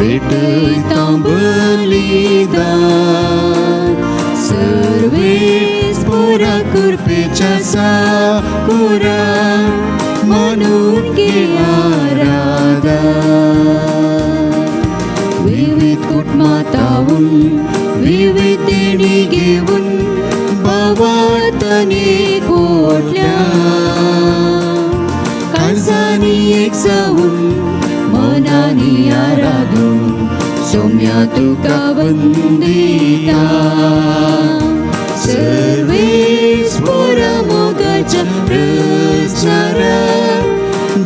भेटयता बलिदान सर्वेस पुरा कृपेच्या साकुरा म्हणून घे आराधन विविध कुटुंबातावून विविध देणी घेऊन भावार्थाने कोटल्या काळजानी एक जाऊन मनानी आराधून सौम्या तुका वंदिता सर्वेस पुरा मोगाच्या प्रचारात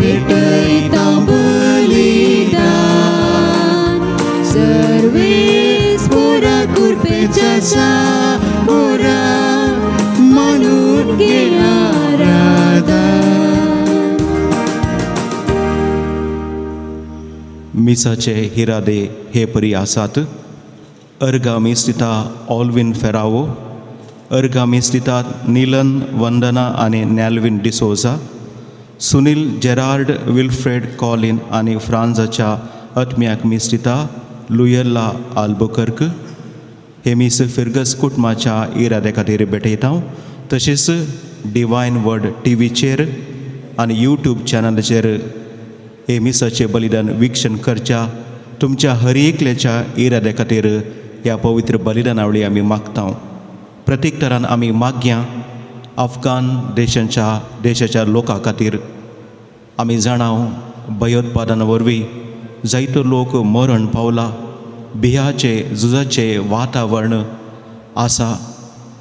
भेटयता बलिदान सर्वेस पुरा कृपेच्या साकुरा म्हणून घे आराधन. मिसाचे हिरादे हे परी आसात. अर्गामी स्थिता ऑल्विन फेरावो, अर्गामी स्थितात नीलन वंदना आणि Nelvin D'Souza, Sunil Gerard Wilfred Colin आणि फ्रांजाच्या आत्म्याक मिस्तिता लुयल्ला आल्बुकर्क. हे मिस फिर्गस कुटुंबाच्या इरादे खातीर भेटयता. तशेंच डिवायन वर्ड टीव्हीचेर आनी यूट्यूब चॅनलाचेर हे मिसाचें बलिदान वीक्षण करच्या तुमच्या हर एकल्याच्या इरादे खातीर ह्या पवित्र बलिदानावळी आमी मागता. प्रत्येक तरान आमी मागया अफगान देशाच्या लोकां खातीर. आमी जाणाव भयोत्पादना वरवीं जायतो लोक मरण पावला, भियाचे झुजाचे वातावरण आसा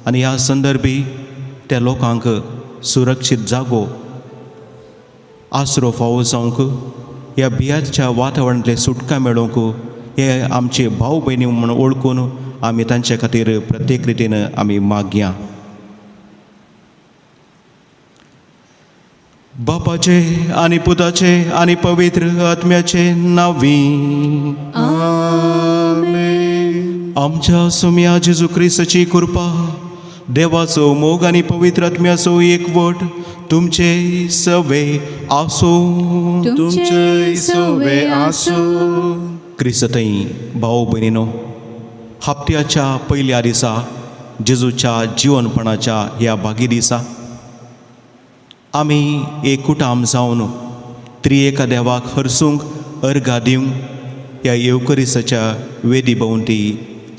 आनी ह्या संदर्भी त्या लोकांक सुरक्षीत जागो आसरो फावो जावंक ह्या भियाच्या वातावरणांतले सुटका मेळोवंक हे आमचे भाव भयणी म्हूण ओळखून आमी तांचे खातीर प्रत्येक रितीन आमी मागया. बापाचे आनी पुताचे आनी पवित्र आत्म्याचे नांवी आमेन. आमच्या सुम्या जेजू क्रिस्ताची कृपा, देवाचो मोग आनी पवित्र आत्म्याचो एकवट तुमचे सवे आसो. तुमचे सवे आसो. क्रिस्तई भाव भयणीनो, हप्त्याच्या पयल्या दिसा जेजूच्या जिवनपणाच्या ह्या भागी दिसा आमी एक कुटाम जावन त्रिएका देवाक हरसूंक अर्घा दिवंक ह्या येवकरिसाच्या वेदी भोंवती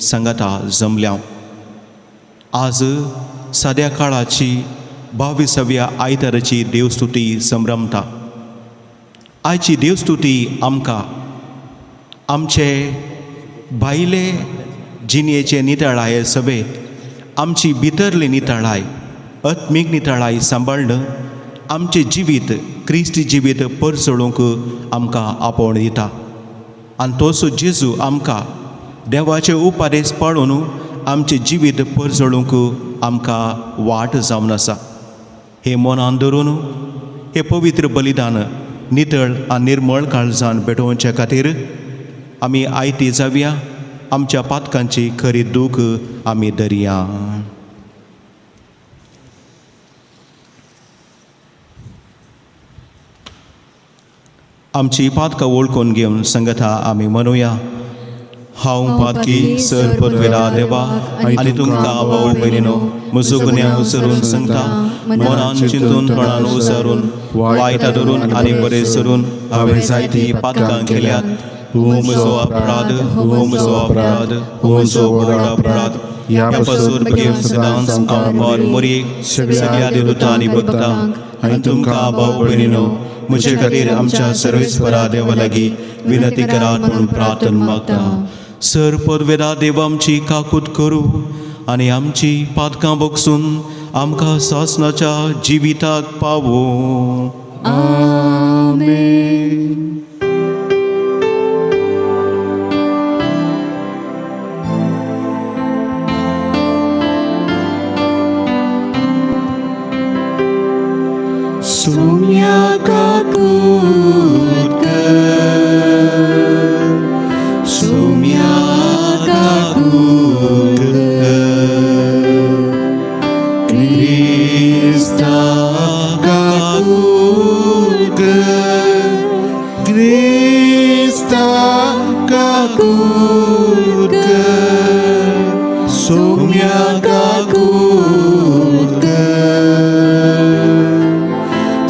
संगता जमल्या. आज सद्या काळाची 22व्या आयताराची देवस्तुती संभ्रमता. आयची देवस्तुती आमकां आमचे भायले जिणेचे नितळाय सवे आमची भितरली नितळाय आत्मीक नितळाय सांबाळन आमचे जिवीत क्रिस्ती जिवीत परसळूंक आमकां आपोवण दिता. आनी तोच जेजू आमकां देवाचे उपादेश पाळून आमचे जिवीत परसळूंक आमकां वाट जावन आसा. हे मनान धरून हे पवित्र बलिदान नितळ आनी निर्मळ काळजान भेटोवचे खातीर आमी आयती जावया. आमच्या पातकांची खरी दूख आमी धरया. आमची पातकां वळखून घेवन संगता आमी म्हणुया. हांव पातकी सर पदवेला देवा आनी तुमकां भाव भयणीनो म्हजो गुन्यांव उसरून सांगता. मनान चिंतून तोंडान उसारून वायटा धरून आनी बरें सरून हांवें जायती पातकां केल्यात. हो म्हजो अपराध, हो म्हजो अपराध, हो म्हजो व्हड अपराध. ह्या पासून बेगीन सदांच हांव पार मोरयेक सगळ्या देवतां आनी भक्तांक आनी तुमकां भाव भयणीनो म्हजे खातीर आमच्या सर्वेस्परा देवा लागीं विनंती करात म्हणून प्रार्थना मागता. सर पदवेदा देव आमची काकूत करूं आनी आमची पातकां बोगसून आमकां सासणाच्या जिविताक पावो. आमेन. सौम्या काकूत कर, सौम्या काकूत कर, क्रिस्ता काकूत कर, काकूटकर सौम्या काकूटकर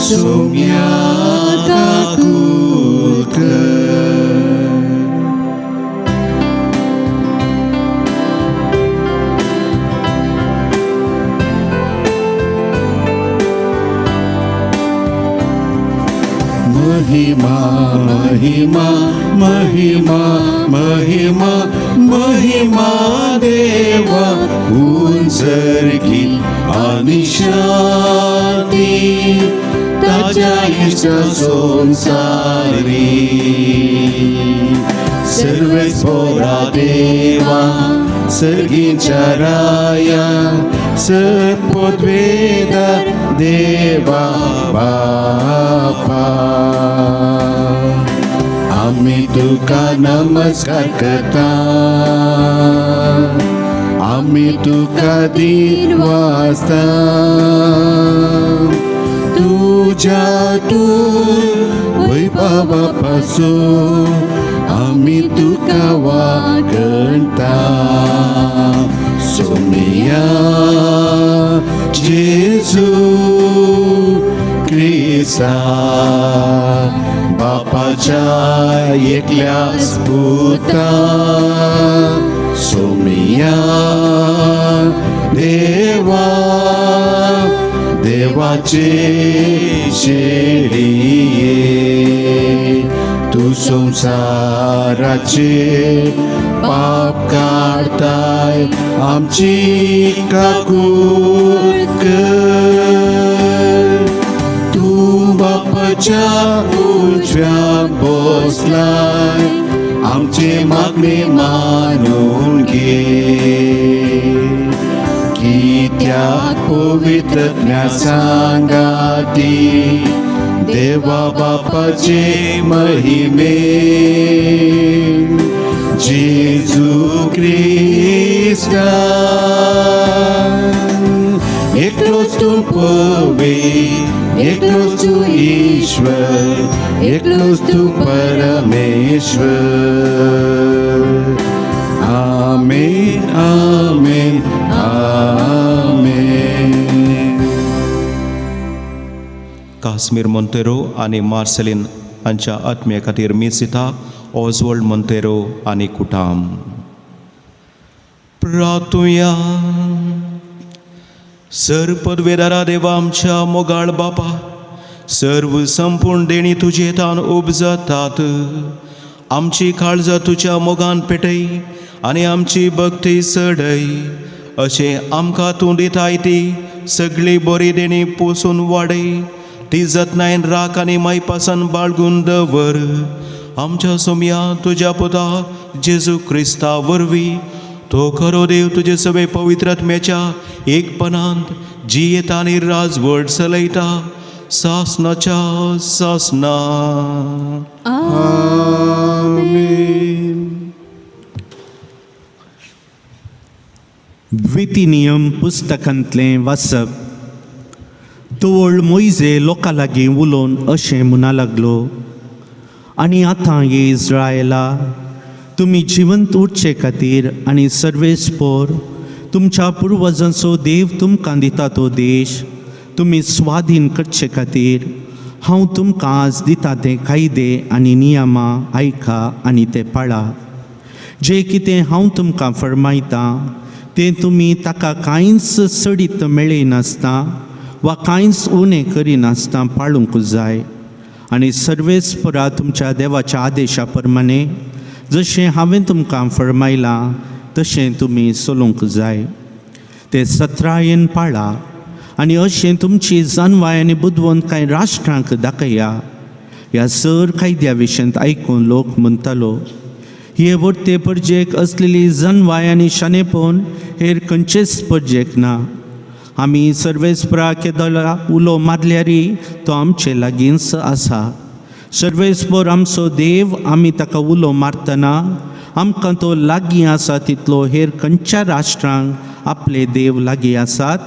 सौम्या काकूटकर महिमा महिमा महिमा महिमा महिमा देवा उंचरगी आणि शांती ताज्या इष्ट संसारी सर्वेच पोरा देवा सर्गींच्या राया सत्पोद्वेदा देवा बापा आम्ही तुका नमस्कार करता आम्ही तुका दिन वाजता तुझ्यातून वैभवापासून आम्ही तुका वागणता सोमिया जेजू ख्रिस्ता बापाच्या एकल्या पुता सोमिया देवा देवाचे शेळिये तू संसाराचे पाप काढताय आमची काकूट कर तू बापाच्या उजव्या बसलाय आमचे मागणे मानून घे कित्याक पवित्रज्ञा सांगाती देवा बापाचे महिमे जेजू ख्रिस्ता एकलोच तू पवित्र एकलोच तू ईश्वर एकलोच तू परमेश्वर आमेन आमेन आमेन. काश्मीर मोंतेरो आणि मार्सेलिन हांच्या आत्म्या खातीर मिसिता ऑझवॉल्ड मोंतेरो आनी कुटाम. प्रार्थुया. सरपदवेदारा देवा आमच्या मोगाळ बापा सर्व संपूर्ण देणी तुजे तान उपजतात आमची काळजां तुज्या मोगान पेटय आनी आमची भक्ती सडय अशें आमकां तूं दिताय ती सगळी बरी देणी पोसून वाडय ती जतनायेन राख आनी मायपासन बाळगून दवर आमच्या सोम्या तुज्या पुता जेजू क्रिस्ता वरवीं तो खरो देव तुजे सगळे पवित्रात्म्याच्या एकपणांत जियेता आनी राजवट चलयता सासनाच्या सासना. आमेन. विधिनियम पुस्तकांतलें वाचप. तोवळ मोइजे लोकां लागीं उलोवन अशें म्हणा लागलो आनी आतां हे इस्रायेला तुमी जिवंत उरचे खातीर आनी सर्वेस्पोर तुमच्या पुर्वजांचो देव तुमकां दिता तो देश तुमी स्वाधीन करचे खातीर हांव तुमकां आज दिता ते कायदे आनी नियमां आयका आनी ते पाळा. जे कितें हांव तुमकां फरमायतां तें तुमी ताका कांयच सडीत मेळयनासता वा कांयच उणें करिनासता पाळूंक जाय आनी सर्वेस्परा तुमच्या देवाच्या आदेशा प्रमाणे जशें हांवें तुमकां फरमायलां तशें तुमी चलूंक जाय. ते सत्रायेन पाळा आनी अशें तुमची जानवाय आनी बुदवंत कांय राष्ट्रांक दाखया. ह्या सर कायद्या विशयंत आयकून लोक म्हणटालो हे वर्ते परजेक असलेली जानवाय आनी शाणेपण हेर खंयचेच परजेक ना. आमी सर्वेस्परा केदोला उलो मारल्यारी तो आमचे लागींच आसा. सर्वेस्पर आमचो देव आमी ताका उलो मारतना आमकां तो लागीं आसा तितलो हेर खंयच्या राष्ट्रांक आपले देव लागीं आसात.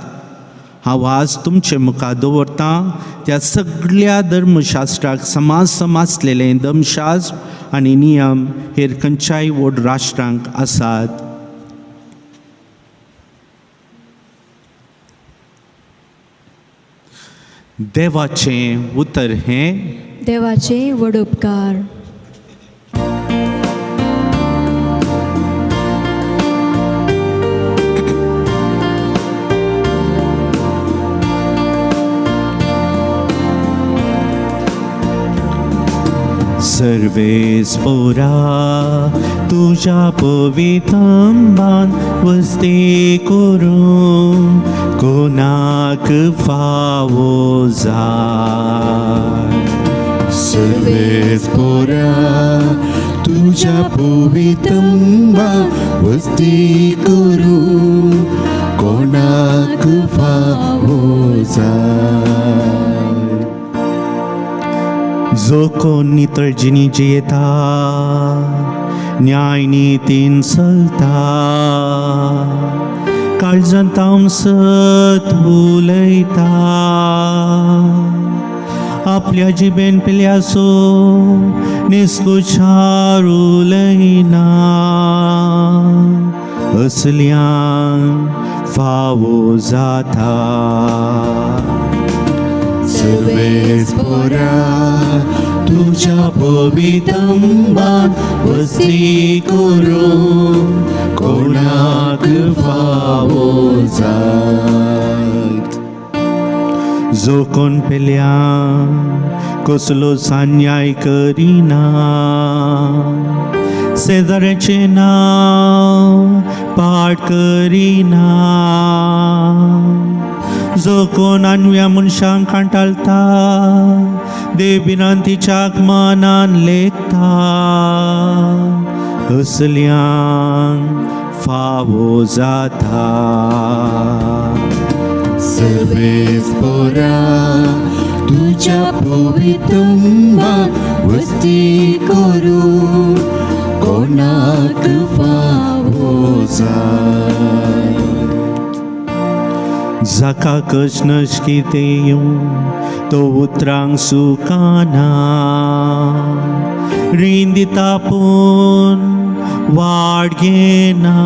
हांव आज तुमचे मुखार दवरतां त्या सगळ्या धर्मशास्त्राक समाज समासलेलें धर्मशास्त्र आनी नियम हेर खंयच्याय व्हड राष्ट्रांक आसात. देवाचें उतर हें देवाचे व्हड उपकार. सर्वेस्परा तुझ्या पवित्रांबान वस्ती करून कोणाक फावो जाय. सर्वेस्परा तुझ्या पवित्रंबा वस्ती करू कोणाक फावो जाय. जो कोण नितळजिनी जियेता न्याय नितीन चलता काळजांत तामसत उलयता आपल्या जिबेन पिल्यासो निस्कुचार उलयना असल्यांक फावो जाता. सर्वेस्परा तुझ्या पवित्रंबान वस्ती करू कोणाक फावो जाय. जो कोण पेल्या कसलो अन्याय करिना शेजाऱ्याचे नाव पाठ करिना जो कोण अन्व्या मनशांक कांटाळता देविनांतीच्या मनान लेखता असल्यांक फावो जाता. सर्वेस्परा तुझ्या पवित्रंबान वस्ती करू कोणाक फावो जाय. जाका कश्नश किते तो उतरांक सुकाना रीण दिता पूण वाड घेना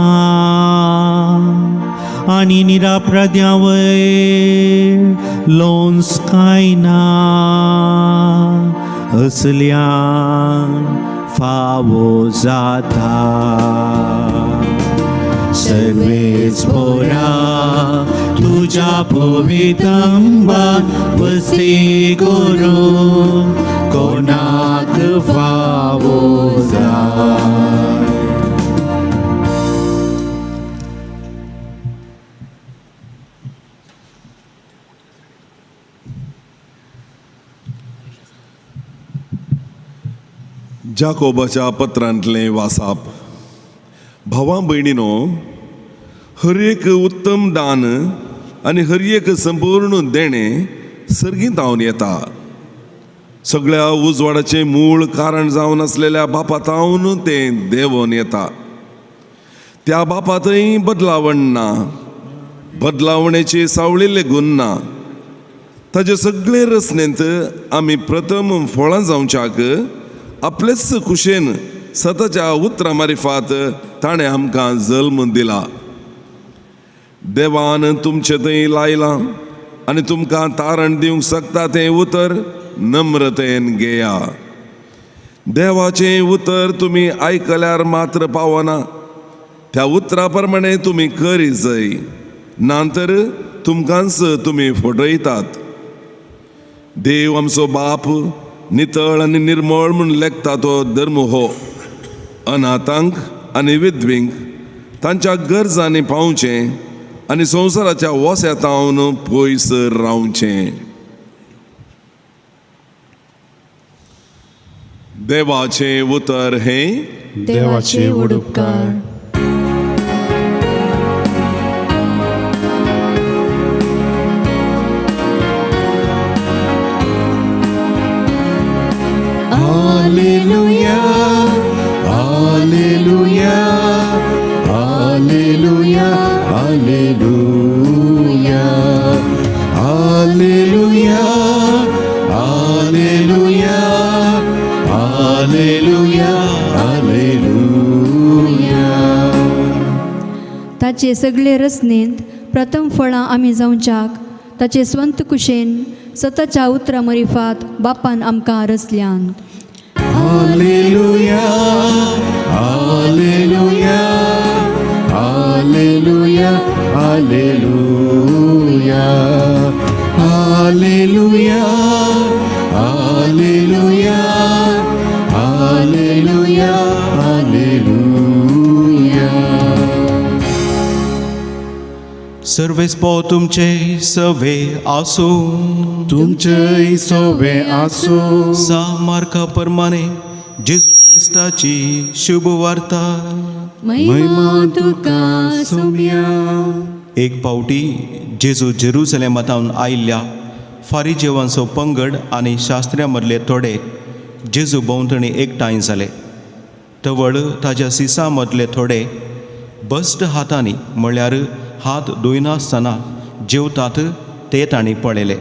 आनी निरापराध्या वयर लोन्स खायना असल्यांक फावो जाता. सर्वेस्परा तुझ्या पवित्रंबान वस्ती करू कोणाक फावो जाय. जाकोबाच्या पत्रांतलें वाचप. भावां भयणीनो, हर एक उत्तम दान आनी हर एक संपूर्ण देणें सर्गींतावन येता. सगळ्या उजवाडाचें मूळ कारण जावन आसलेल्या बापातावन तें देंवोन येता. त्या बापातय बदलावण ना, बदलावणेचे सावळिल्ले गुण ना. ताचे सगळे रचनेंत आमी प्रथम फळां जावच्याक आपलेच कुशेन सताच्या उतरां मारिफात ताणें आमकां जल्म दिला. देवान तुमचे थंय लायलां आनी तुमकां तारण दिवंक शकता तें उतर नम्रतेन घेया. देवाचें उतर तुमी आयकल्यार मात्र पावना, त्या उतरा प्रमाणे तुमी करी जाय, नांतर तुमकांच तुमी फटयतात. देव आमचो बाप नितळ आनी निर्मळ म्हूण लेखता तो धर्म हो अनाथांक आनी विधवींक तांच्या गरजांनी पावचें आनी संवसाराच्या वोस्यातावन पयस रावचें. देवाचें उतर हें देवाचे व्हड उपकार. Alleluia, Alleluia, Alleluia, Alleluia, Alleluia, Alleluia, Alleluia, ताचे सगळे रचनेंत प्रथम फळां आमी जावच्याक ताचे स्वंत कुशेन सततच्या उतरां मरिफात बापान आमकां रचल्यान. Hallelujah, hallelujah, hallelujah, hallelujah, hallelujah, hallelujah, hallelujah, hallelujah. सर्वेस्पो तुमचे सवे आसो, तुमचे सोबे आसो. सामार्का प्रमाणे जेजू ख्रिस्ताची शुभ वार्ता. महिमा तुका सोम्या. एक पावटी जेजू जेरुसलेमांतून आयिल्ल्या फारिजेवांचो पंगड आनी शास्त्र्यां मदले थोडे जेजू भोंवतणी एकठांय जाले. तवळ ताच्या सिसां मदले थोडे बस्ट हातांनी म्हळ्यार हात धुयनासतना जेवतात ते तांणी पळयले.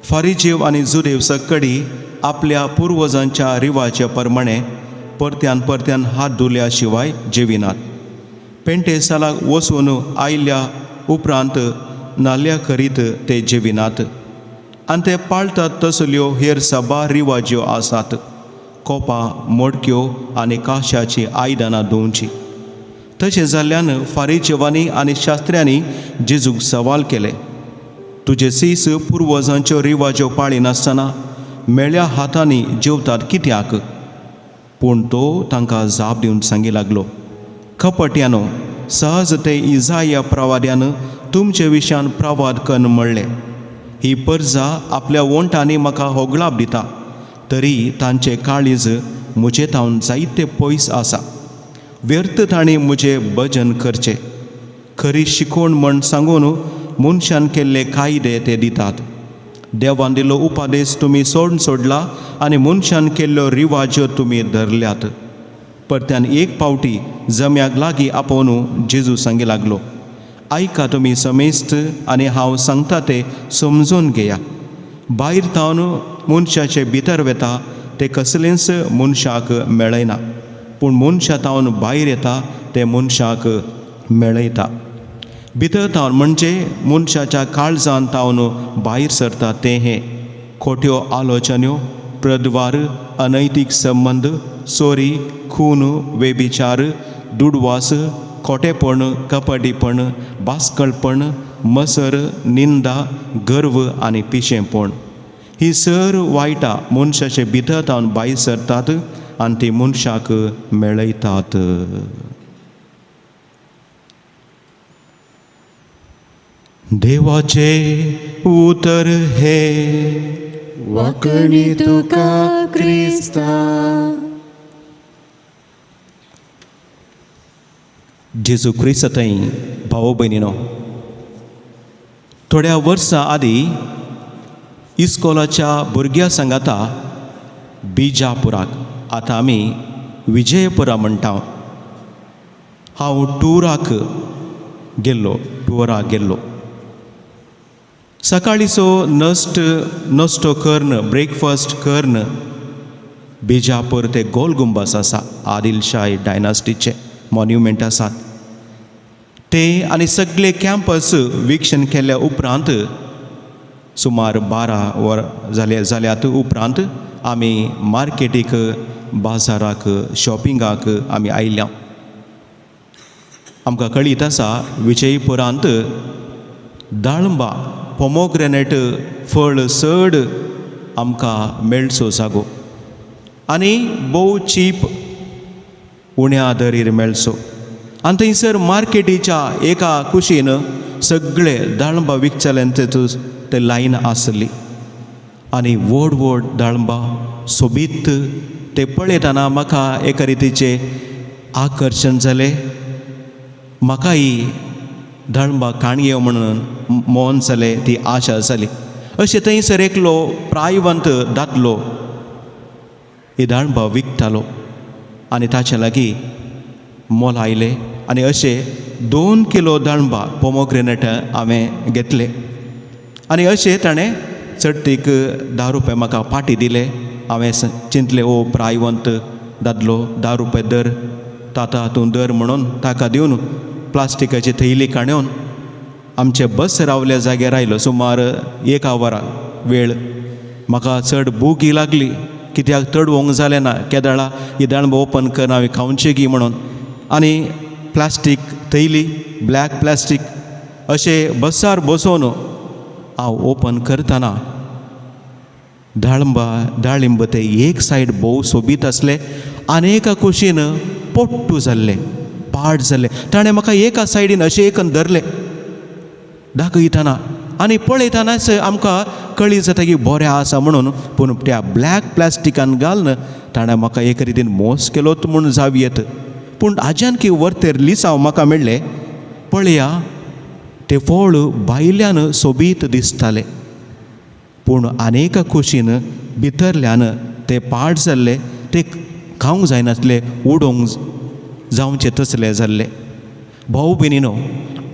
फारिजेव आनी जुदेव सक्कडी आपल्या पुर्वजांच्या रिवाजा प्रमाणे परत्यान परत्यान हात धुल्या शिवाय जेविनात. पेंटेसालाक वचून आयिल्ल्या उपरांत नाल्या करीत ते जेविनात. आनी ते पाळटात तसल्यो हेर सभा रिवाज्यो आसात. कोपां, मडक्यो आनी काशाची आयदनां धुवची. तशें जाल्ल्यान फारिजेवांनी आनी शास्त्र्यांनी जेजूक सवाल केले, तुजे सीस पुर्वजांच्यो रिवाज्यो पाळिनासतना मेळ्या हातांनी जेवतात कित्याक? पूण तो तांकां जाप दिवन सांगी लागलो, कपट्यानो, सहज ते इजाया प्रवाद्यान तुमचे विशयान प्रवाद कन्न म्हणले, ही परजा आपल्या वोंटांनी म्हाका होगळाप दिता, तरी तांचे काळीज म्हजे तावन जायते पयस आसा. व्यर्थ तांणी म्हजे भजन करचे. खरी शिकोवण म्हण सांगून मनशान केल्ले कायदे ते दितात. देवान दिलो उपादेश तुमी सोडला आनी मनशान केल्ल्यो रिवाज्यो तुमी धरल्यात. परत्यान एक पावटी जम्याक लागीं आपोवन जेजू सांगी लागलो, आयका तुमी समेस्त आनी हांव सांगता ते समजून घेया. भायर तावन मनशाचे भितर वेता ते कसलेंच मनशाक मेळयना, पूण मनशा तावन भायर येता ते मनशाक मेळयता. भितर तावन म्हणजे मनशाच्या काळजान तावन भायर सरता ते हे खोट्यो आलोचन्यो, प्रद्वार, अनैतीक संबंध, चोरी, खून, वेबिचार, दुडवास, खोटेपण, कपटीपण, बास्कळपण, मसर, निंदा, गर्व आनी पिशेपण. ही सर वायटां मनशाचे भितर तावन भायर सरतात आनी ती मनशाक मेळयतात. देवाचे उतर हे वखणी तुका क्रिस्ता. जेजू क्रिस्तय भाव भयणीनो, थोड्या वर्सां आदीं इस्कॉलाच्या भुरग्यां सांगाता बिजापुराक, आतां आमी विजयपुरा म्हणटा, हांव टुराक गेल्लो. सकाळीचो नश्टो कर्ण, ब्रेकफास्ट कर्ण बिजापूर ते गोल गुंबास आसा, आदिलशाही डायनास्टीचे मॉन्युमेंट आसात ते, आनी सगळे कॅम्पस विक्षण केल्या उपरांत सुमार 12 वर जाल्यात उपरांत आमी मार्केटीक, बाजाराक, शॉपिंगाक आमी आयल्या. आमकां कळीत आसा विजयपुरांत दाळंबा, पोमोग्रेनेट फळ चड आमकां मेळचो जागो आनी भोव चीप उण्या दरीर मेळचो. आनी थंयसर मार्केटीच्या एका कुशीन सगळे दाळंबा विकचल्यांचेच ते लायन आसली आनी व्हड व्हड दाळंबा सोबीत ते पळयतना म्हाका एका रितीचे आकर्शण जालें. म्हाकाय दाळंबा काणयो म्हणून मोन जालें, ती आशा जाली. अशें थंयसर एकलो प्रायवंत दादलो ही दाळंबा विकतालो आनी ताचे लागीं मोल आयलें आनी अशें 2 किलो दाळंबा पोमोग्रेनेट हांवें घेतले आनी अशें ताणें चडटीक 10 रुपया म्हाका पाटी दिले. हांवें चिंतलें, ओ प्रायवंत दादलो, 10 रुपया दर, ताता तूं दर म्हणून ताका दिवन प्लास्टिकाची थैली काडून आमचे बस रावल्या जाग्यार आयलो. सुमार 1 वरां वेळ. म्हाका चड भूक ही लागली, कित्याक तडवंक जालें ना. केदाळा ही दाळब ओपन कर, हांवें खावचें गी म्हणून. आनी प्लास्टीक थैली, ब्लॅक प्लास्टीक अशें बसार बसोवन हांव ओपन करतना डाळिंब ते एक सायड भोव सोबीत आसले, आनेका कुशीन पोट्टू जाल्ले, पाड जाल्ले. ताणें म्हाका एका सायडीन अशें एकन धरले दाखयतना, आनी पळयतनाच आमकां कळी जाता की बरें आसा म्हणून. पूण त्या ब्लॅक प्लास्टिकान घालन ताणें म्हाका एक रितीन मोस केलोत म्हूण जावयेत. पूण आज्यान की वरतेर लिसांव म्हाका मेळ्ळें, पळया ते फळ भायल्यान सोबीत दिसताले, पूण आनेका कुशीन भितरल्यान ते पाड जाल्ले, ते खावंक जायनासले, उडोवंक जावचे तसले जाल्ले. भाऊ भयणीनो,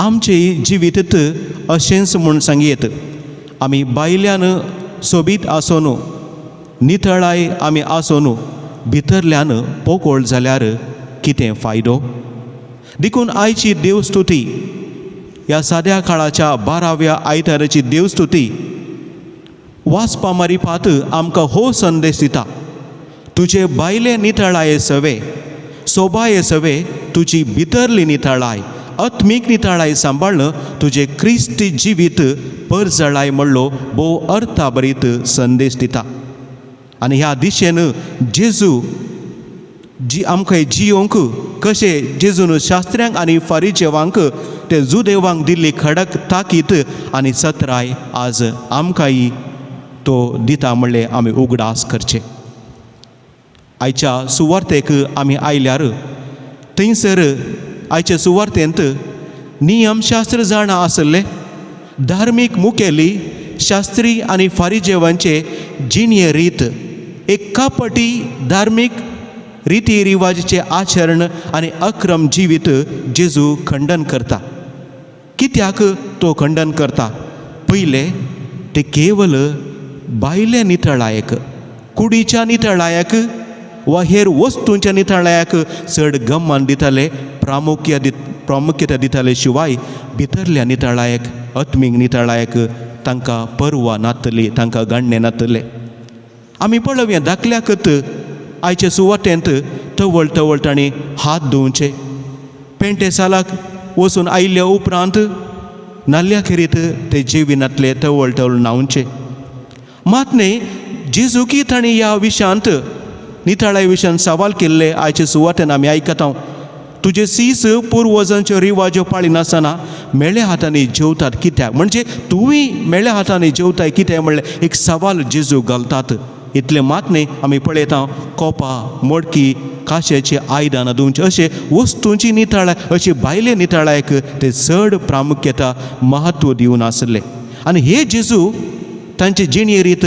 आमचें जिवीत अशेंच म्हूण सांगयेत. आमी भायल्यान सोबीत आसोनू, नितळाय आमी आसोनू, भितरल्यान पोकळ जाल्यार कितें फायदो? देखून आयची देवस्तुती, ह्या साद्या काळाच्या 12व्या आयताराची देवस्तुती वाचपा मारिफात आमकां हो संदेश दिता. तुजे भायले नितळाये सवे, सोबाये सवे, तुजी भितरली नितळाय, आत्मीक नितळाय सांबाळन तुजे क्रिस्ती जिवीत परजळाय म्हणलो भोव अर्थाभरीत संदेश दिता. आनी ह्या दिशेन जेजू आमकां जियोंक कशें जेजून शास्त्र्यांक आनी फारिजेवांक ते जुदेवांक दिल्ली खडक ताकीत आनी सत्राय आज आमकांय तो दिता म्हणलें आमी उगडास करचें. आयच्या सुवार्थेक आमी आयल्यार थंयसर आयचे सुवार्थेंत नियमशास्त्र जाणा आसले, धार्मीक मुखेली, शास्त्री आनी फारिजेवांचे जिणये रीत, एक कापटी धार्मीक रिती रिवाजाचे आचरण आनी अक्रम जिवीत जेजू खंडन करता. कित्याक तो खंडन करता? पयले ते केवल भायले नितळायक, कुडीच्या नितळायक वा हेर वस्तूंच्या नितळायक चड गम्मान दिताले, प्रामुख्यता दिताले. शिवाय भितरल्या नितळायक, आत्मीक नितळायक तांकां परवा नातली, तांकां गाणणें नातले. आमी पळोवया धाकल्याकत आयचे सुवातेंत तवळ तवळ तांणी हात धुवचे, पेंटे सालाक वचून आयिल्ल्या उपरांत नाल्ल्या खेरीत ते जेविनांतले तवळ तवळ न्हांवचे. मात न्ही जेजूकी तांणी ह्या विशयांत, नितळाय विशयान सवाल केल्ले आयचे सुवातेन आमी आयकता. तुजे सीस पुर्वजांच्यो रिवाज्यो पाळिनासतना मेळ्या हातांनी जेवतात कित्याक? म्हणजे तुवें मेळ्या हातांनी जेवताय कित्याक म्हणलें एक सवाल जेजू घालतात. इतलें मात न्ही आमी पळयता कोपां, मडकी, काश्याची आयदनां धुवचें, अशे वस्तूंची नितळाय, अशी भायले नितळायक ते चड प्रामुख्यता महत्व दिवन आसले. आनी हे जेजू तांचे जिणये रीत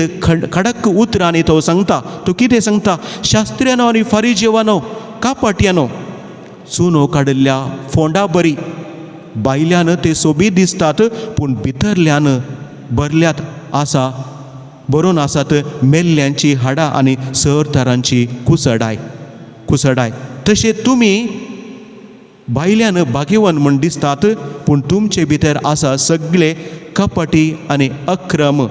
खडक उतरांनी तो सांगता. तो कितें सांगता? शास्त्र्यानो आनी फारिजेवानो, कापाट्यानो, चुनो काडिल्ल्या फोंडा बरी, भायल्यान ते सोबीत दिसतात पूण भितरल्यान भरल्यात आसा, बरोवन आसात मेल्ल्यांची हाडां आनी सर तरांची कुसडाय. तशें तुमी भायल्यान भाग्यवान म्हूण दिसतात पूण तुमचे भितर आसा सगळे कपटी आनी अक्रम.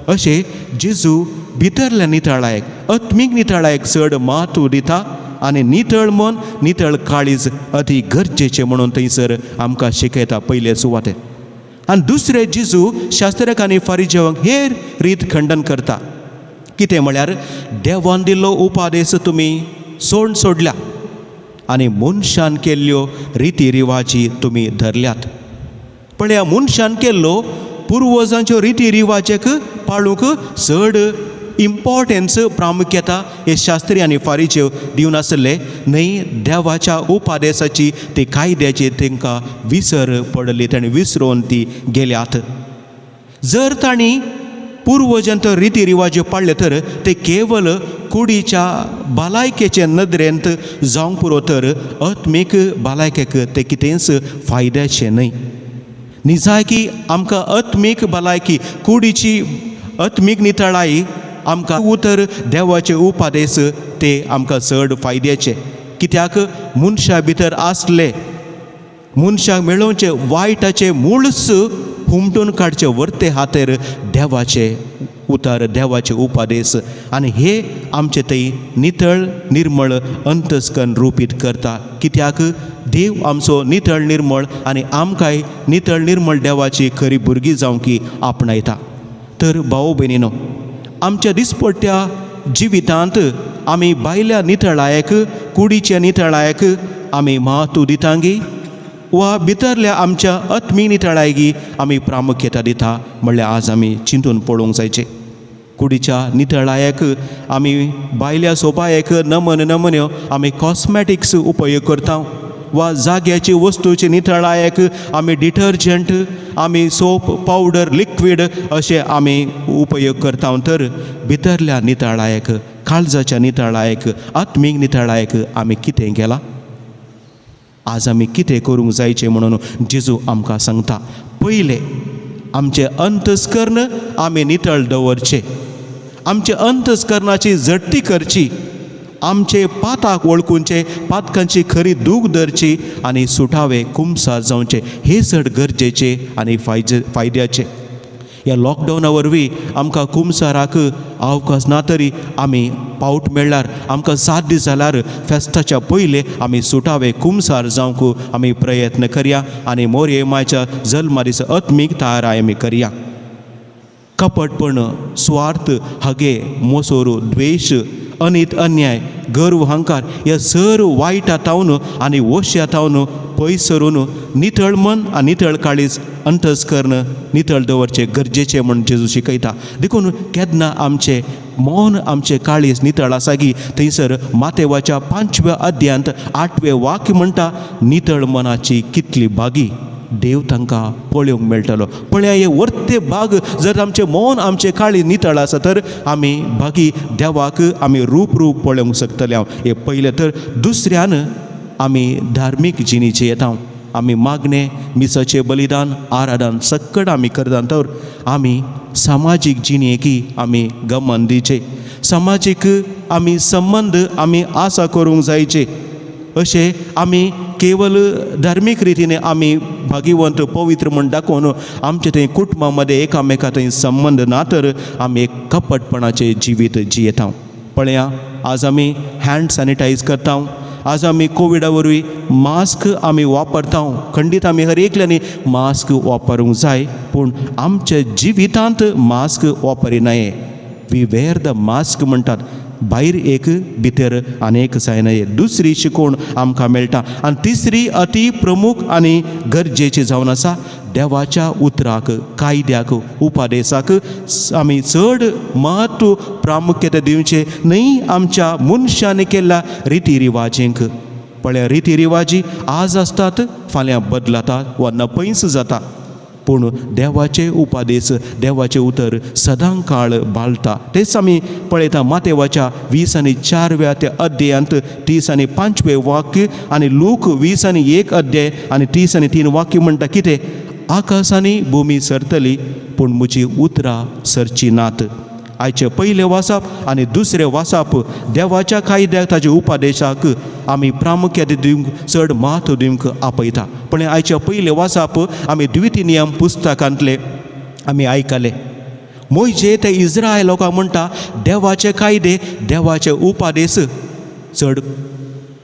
अशें जेजू भितरल्या नितळायक, आत्मीक नितळायक चड महत्व दिता. आनी नितळ मन, नितळ काळीज अति गरजेचें म्हणून थंयसर आमकां शिकयता पयले सुवातेर. आनी दुसरे जेजू शास्त्रक आनी फारिजेवांक हेर रीत खंडन करता. कितें म्हळ्यार देवान दिल्लो उपादेश तुमी सोडल्या आनी मनशान केल्ल्यो रिती रिवाजी तुमी धरल्यात. पळया, मनशान केल्लो पुर्वजांच्यो रिती रिवाजाक पाळूंक चड इम्पॉर्टन्स, प्रामुख्यता हे शास्त्री आनी फारिजेव दिवन आसले. न्हय देवाच्या उपादेशाची, ते कायद्याची तांकां विसर पडली, ताणीं विसरोवन ती गेल्यात. जर तांणी पुर्वजांचो रिती रिवाज पाळले तर ते केवल कुडीच्या भलायकेचे नदरेंत जावंक पुरो, तर आत्मीक भलायकेक ते कितेंच फायद्याचें न्हय. निजायकी आमकां आत्मीक भलायकी, कुडीची आत्मीक नितळाई आमकां उतर देवाचे उपादेश ते आमकां चड फायद्याचे. कित्याक मनशा भितर आसले मनशाक मेळोवचे वायटाचे मूळच हुमटून काडचे वर्ते हातेर देवाचे उतार, देवाचे उपादेश. आनी हे आमचे थंय नितळ निर्मळ अंतस्कन रुपीत करता. कित्याक देव आमचो नितळ निर्मळ आनी आमकांय नितळ निर्मळ देवाची खरी भुरगीं जावंकी आपणायता. तर भाव भयणीनो, आमच्या दिसपट्ट्या जिवितांत आमी भायल्या नितळायेक, कुडीच्या नितळायेक आमी म्हत्व दितांगी वा भितरल्या आमच्या आत्मी नितळायगी आमी प्रामुख्यता दिता म्हणल्यार आज आमी चिंतून पळोवंक जायचे. कुडीच्या नितळायेक आमी भायल्या सोपायेक नमन्यो आमी कॉस्मॅटिक्स उपयोग करता वा जाग्याची वस्तूची नितळायेक आमी डिटर्जंट, आमी सोप, पावडर, लिक्वीड अशे आमी उपयोग करता. तर भितरल्या नितळायेक, काळजाच्या नितळायेक, आत्मीक नितळायेक आमी कितें केलां? आज आमी कितें करूंक जायचें म्हणून जेजू आमकां सांगता. पयलें आमचें अंतस्करण आमी नितळ दवरचें, आमचे अंतस्करणाची जडटी करची, आमचे पाताक वळखुंचे, पातकांची खरी दूख धरची आनी सुटावे कुमसार जावचे. हे चड गरजेचे आनी फायद्याचे. ह्या लॉकडावना वरवीं आमकां कुमसाराक अवकाश ना तरी आमी पावट मेळ्ळ्यार आमकां 7 दीस जाल्यार फेस्ताच्या पयले आमी सुटावे कुमसार जावंक आमी प्रयत्न करया आनी मोरयेमाच्या जल्मा दिसा आत्मीक तयाराय आमी करया. कपटपण, स्वार्थ, हगे, मोसोरू, द्वेश, अनित, अन्याय, गर्व, अहंकार ह्या सर वायटातावन आनी वश्यातावन पयस सरून नितळ मन आनी नितळ काळीज अंतस्करण नितळ दवरचे गरजेचे म्हण जेजू शिकयता. देखून केन्ना आमचे मौन, आमचे काळीज नितळ आसा की थंयसर मातेवाच्या 5व्या अध्यायांत 8वें वाक्य म्हणटा, नितळ मनाची कितली बागी देव तांकां पळोवंक मेळटलो. पळया, हे वर्ते बाग जर आमचे मौन, आमचे काळी नितळ आसा तर आमी बागी देवाक आमी रूप पळोवंक शकतले. हे पयलें. तर दुसऱ्यान आमी धार्मीक जिणेचे येता. आमी मागणे, मिसाचें बलिदान, आराधन सक्कड आमी करता. तर आमी सामाजीक जिणेकी आमी गमन दिचे, सामाजीक आमी संबंद आमी आसा करूंक जायचे. अशें आमी केवल धार्मीक रितीने आमी भागिवंत पवित्र म्हण दाखोवन आमचे थंय कुटुंबा मदें एकामेका थंय संबंद ना तर आमी एक कपटपणाचें जिवीत जियेता. पळया, आज आमी हँड सॅनिटायज करता, आज आमी कोविडा वरवीं मास्क आमी वापरता. खंडीत आमी हर एकल्यानी मास्क वापरूंक जाय, पूण आमच्या जिवितांत मास्क वापरिनाये. वी वेअर द मास्क म्हणटात, भायर एक भितर आनेक जायनाये. दुसरी शिकोवण आमकां मेळटा. आनी तिसरी अति प्रमुख आनी गरजेची जावन आसा, देवाच्या उतराक, कायद्याक, उपादेशाक आमी चड महत्व प्रामुख्यता दिवचें न्हय आमच्या मनशांनी केल्ल्या रिती रिवाजींक. पळय, रिती रिवाजी आज आसतात, फाल्यां बदलतात वा नपयस जाता, पूण देवाचे उपादेश, देवाचे उतर सदां काळ बाळटा. तेच आमी पळयता मातेवाच्या 20:4 त्या अध्यायांत 30:5 वाक्य आनी लूक 20:1 अध्याय आनी 30:3 वाक्य म्हणटा कितें, आकाश आनी भुमी सरतली पूण म्हजी उतरां सरची नात. आयचे पयले वाचप आनी दुसरे वाचप देवाच्या कायद्याक, ताच्या उपादेशाक आमी प्रामुख्यता दिवंक, चड महत्व दिवंक आपयता. पण आयचे पयले वाचप आमी द्वितीनियम पुस्तकांतले आमी आयकले. मोइशे ते इस्रायल लोकांक म्हणटा, देवाचे कायदे, देवाचे उपादेश चड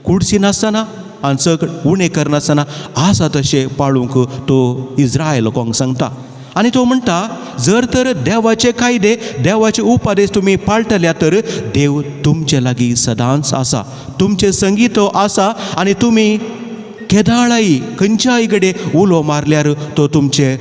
कुडसी नासतना आनी चड उणें करनासतना आसा तशें पाळूंक तो इस्रायल लोकांक सांगता. आनी तो म्हणटा, जर तर देवाचे कायदे, देवाचे उपादेश तुमी पाळटल्या तर देव तुमचे लागीं सदांच आसा, तुमचे संगी तो आसा आनी तुमी केदाळाई खंयच्याय कडेन उलो मारल्यार तो तुमचे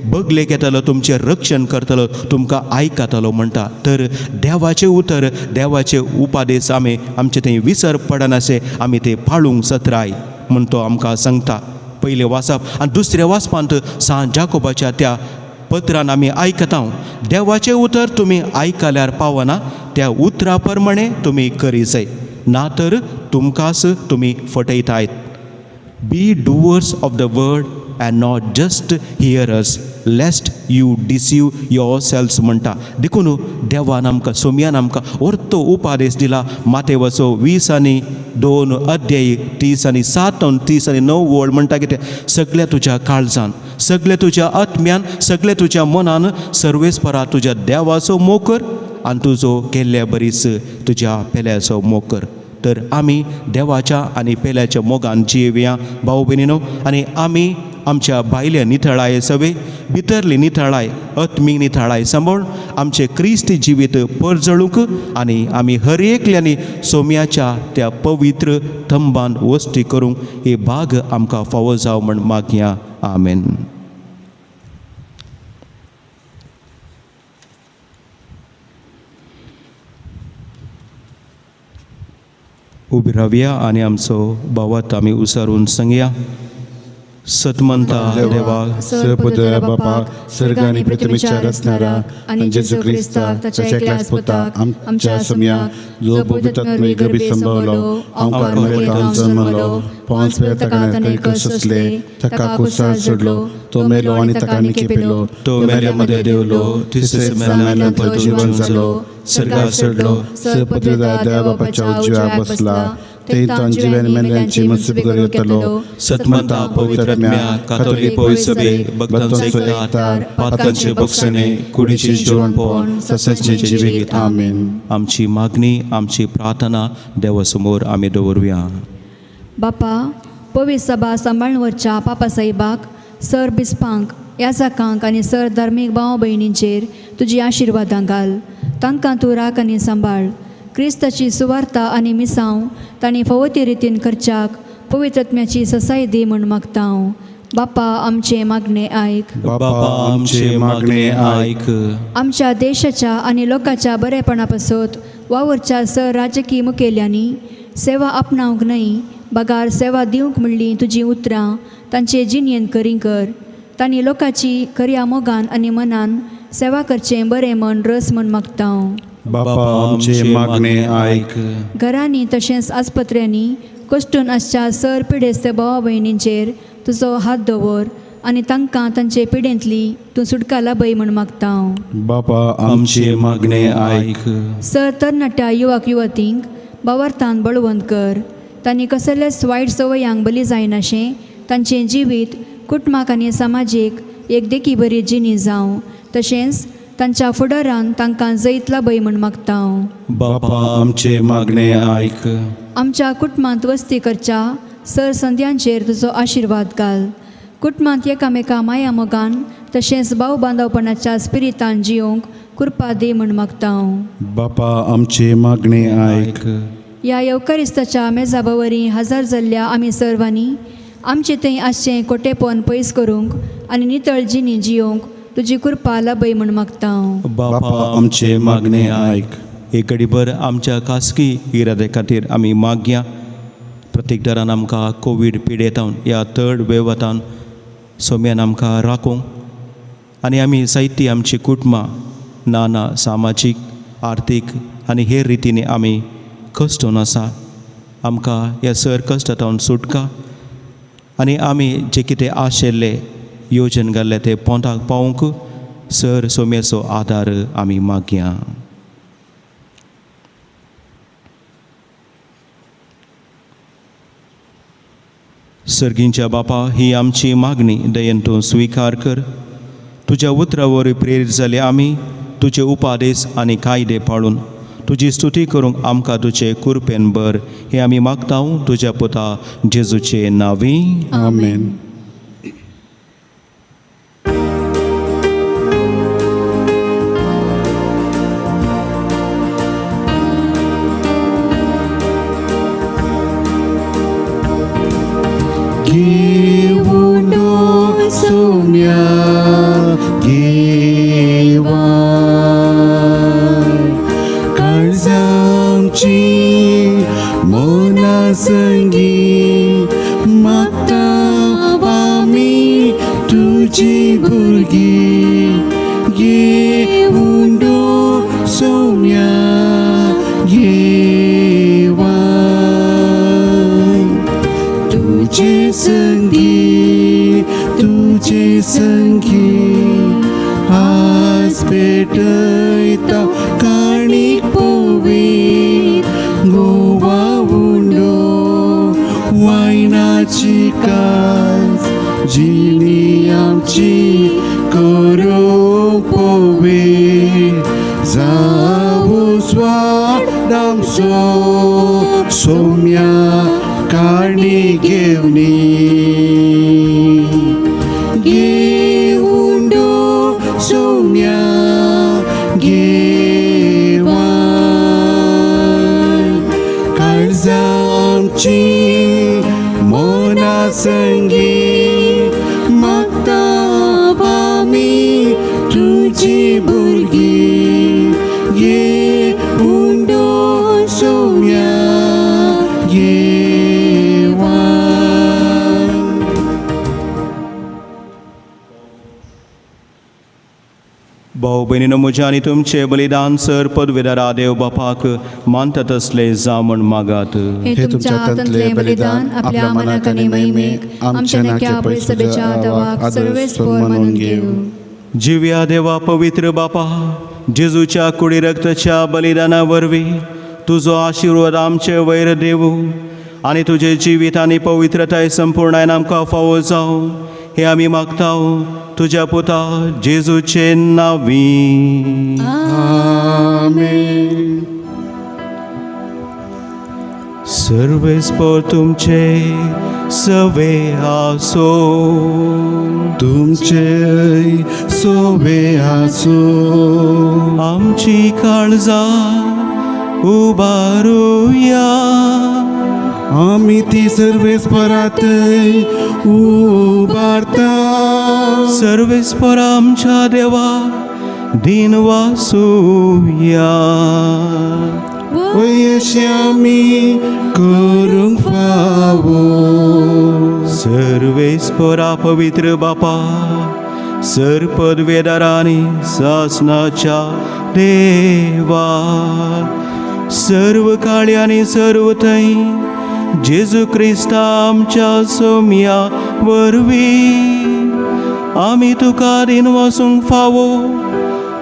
बगलेक येतलो, तुमचें रक्षण करतलो, तुमकां आयकतलो म्हणटा. तर देवाचे उतर, देवाचे उपादेश आमी आमचे थंय विसर पडनाशे आमी ते पाळूंक सत्राय म्हूण तो आमकां सांगता. पयले वाचप आनी दुसरे वाचपांत सांत जाकोबाच्या त्या पत्रान आमी आयकता, देवाचे उतर तुमी आयकल्यार पावना, त्या उतरा प्रमाणे तुमी करी जाय, ना तर तुमकांच तुमी फटयतायत. Be doers of the word and not just hearers, lest you deceive yourselves म्हणटा देखून देवान आमकां सोमयान आमकां व्हरतो उपादेश दिला मातेवाचो 20:2 अध्याय 30:7 30:9 वळ म्हणटा कितें सगळ्या तुज्या काळजान सगळ्या तुज्या आत्म्यान सगळ्या तुज्या मनान सर्वेस्परा तुज्या देवाचो मोग कर आनी तुजो केल्ल्या बरीच तुज्या पेल्याचो मोग कर. तर आमी देवाच्या आनी पेल्याच्या मोगान जियेवया भाव भयणीनो. आनी आमी आमच्या भायल्या नितळाय सवे भितरली नितळाय आत्मीक नितळाय सांबाळून आमचे क्रिस्ती जिवीत परजळूंक आनी आमी हर एकल्यानी सोम्याच्या त्या पवित्र थंबान वस्ती करूंक हे भाग आमकां फावो जावं म्हण मागया. आमेन. उबी रावया आनी आमचो भावात आमी उसारून सांगया. सतमंता देवा सर्वपुत्र बापाक सर्गांनी प्रथमेच्या रचणारा आणि जेजू क्रिस्ताक ताच्या एकल्याच पुताक आमच्या सोम्याक जो पवित्रात्मे गर्भी संभवलो ओंकार मरेतान जन्मलो पांच पेताकाने कस असले ताका कुसार सोडलो तो मेलो आनी ताका निके पेलो तो मेल्यामध्ये देवलो तिसरे मेल्यान तो जीवन जालो सर्गार चडलो सर्वपुत्र देवा बापाच्या उजव्याक बसला ते तान जिवन मेल्यांची मुसीबत येतलो सतमंता पवित्रात्म्या कातोलिक पवित्र सभे भक्तांचे एकतार पातकांचे भक्षणे कुडीचे जेवणपण ससाचे जिवीत. आमेन. आमची मागणी आमची प्रार्थना देवासमोर आमी दवरुया. बापा पवित्र सभा सांबाळून वरच्या पापा साहेबाक सर बिस्पांक याजकांक आनी सर धार्मीक भाव भयणींचेर तुजी आशिर्वादां घाल. तांकां तूं राख आनी सांबाळ. क्रिस्ताची सुवार्ता आनी मिसांव तांणी फवती रितीन करच्याक पवित्रात्म्याची ससाय दी म्हूण मागता हांव. बापा आमचे मागणे आयक. बापा आमचे मागणे आयक. आमच्या देशाच्या आनी लोकांच्या बरेपणा पासत वावरच्या सर राजकीय मुखेल्यांनी सेवा आपणावंक न्हय बगार सेवा दिवंक म्हणली तुजीं उतरां तांचे जिणयेन करी कर. तांणी लोकांची खऱ्या मोगान आनी मनान सेवा करचें बरें मन रस म्हूण मागता हांव. बापा आमचे मागणे आयक. घरांनी तशेंच आस्पत्र्यांनी कश्टून आसच्या सर पिडेस्त भावा भयणींचेर तुजो हात दवर आनी तांकां तांचे पिडेंतली तूं सुटका लाभय म्हूण मागता हांव. बापा आमचे मागणे आयक. सर तरणाट्या युवक युवतींक भावार्थान बळवंत कर. तांणी कसलेच वायट सवयांक बली जायनाशें तांचें जिवीत कुटुंबाक आनी समाजीक एक देखी बरी जिणी जावं. तशेंच तांच्या फुडारान तांकां जैत लाभय म्हूण मागता हांव. बापा आमचे मागणे आयक. आमच्या कुटुंबांत वस्ती करच्या सर संध्यांचेर तुजो आशिर्वाद घाल. कुटुंबांत एकामेका माया मोगान तशेंच भाव बांदवपणाच्या स्पिरितान जियोंक कृपा दी म्हूण मागता हांव. बापा आमचे मागणे आयक. ह्या येवकारिस्ताच्या मेजाबावरी हजर जाल्ल्या आमी सर्वांनी आमचे थंय आसचें कोटेपण पयस करूंक आनी नितळ जिणी जियोंक तुजी कृपा लाभय म्हूण मागता हांव. बापा आमचे मागणे आयक. एक घडीभर आमच्या खासगी इरादे खातीर आमी मागया. प्रत्येक दरान आमकां कोवीड पिडेतावन ह्या थर्ड वेवातान सोम्यान आमकां राखूंक आनी आमी साहित्य आमची कुटुंबां नाना सामाजीक आर्थीक आनी हेर रितींनी आमी कश्टून आसा. आमकां ह्या सर कश्टांतावन सुटका आनी आमी जे कितें आशिल्ले योजन घाल्ले ते पोंताक पावूंक सर सोम्याचो आदार आमी मागया. सर्गींच्या बापा ही आमची मागणी दयेन तूं स्विकार कर. तुज्या उतरावर प्रेरीत जाले आमी तुजे उपादेश आनी कायदे पाळून तुजी स्तुती करूंक आमकां तुजे कृपेन बर हे आमी मागता तुज्या पुता जेजूचे नांवी. आमेन. घेऊन सोम्या घेवा काळजांची मना संगी मागता आमी तुजी भुरगी घेऊन सोम्या घेवा तुझे संगी पेटयता काणीक पवीत गोवा उंडो वायनाची कास जिणी आमची करो पवीत जावो स्वाडामचो सोम्या काणी घेवनी घेवुंडो सोम्या घेवान काळजां आमची मोना संगी मागता आमी तुजी भुरगीं घेवुंडो सोम्या घेवान. भाऊ बहिणीनो म्हज्या आनी तुमचे बलिदान सर पदवेदारा देव बापाक मानतात असले जावण मागात. हे तुमच्या हातांतले बलिदान आपल्या मनाक आनी महिमेक आमच्या नक्या सभेच्या देवाक सर्वेस्पर मानून घेऊ. जिव्या देवा पवित्र बापा जेजूच्या कुडी रक्ताच्या बलिदाना वरवीं तुजो आशिर्वाद आमचे वयर देवू आनी तुजे जिवीत आनी पवित्रताय संपूर्णायन आमकां फावो जावं हे आमी मागताव तुज्या पुता जेजूचे नांवी. आमेन. सर्वेस्पर तुमचे सवे आसो तुमचे सोबे आसो आमची काळजां उबारुया आमी ती सर्वेस्परात उबारता. सर्वेस्पर आमच्या देवा दिन वासुया वयशे आमी करूंक फावो. सर्वेस्परा पवित्र बापा सर पदवेदारांनी सासनाच्या देवा सर्व काळी आनी सर्व थंय जेजू क्रिस्ता आमच्या सोम्या वरवीं आमी तुका दिन वसूंक फावो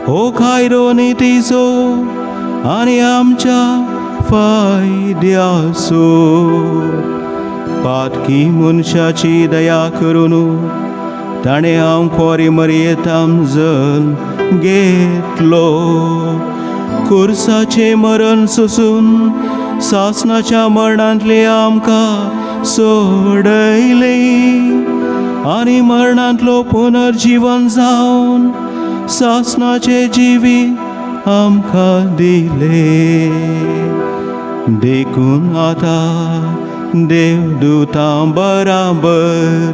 हो खायरो नितीचो आनी आमच्या फायद्याचो. पातकी मनशाची दया करून ताणें हांव कोरी मरयेताम जल घेतलो. खुर्साचे मरण सोसून सासनाच्या मरणांतले आमकां सोडयले आनी मरणांतलो पुनर्जीवन जावन सासनाचे जिवी आमकां दिले. देखून आतां देवदूतां बराबर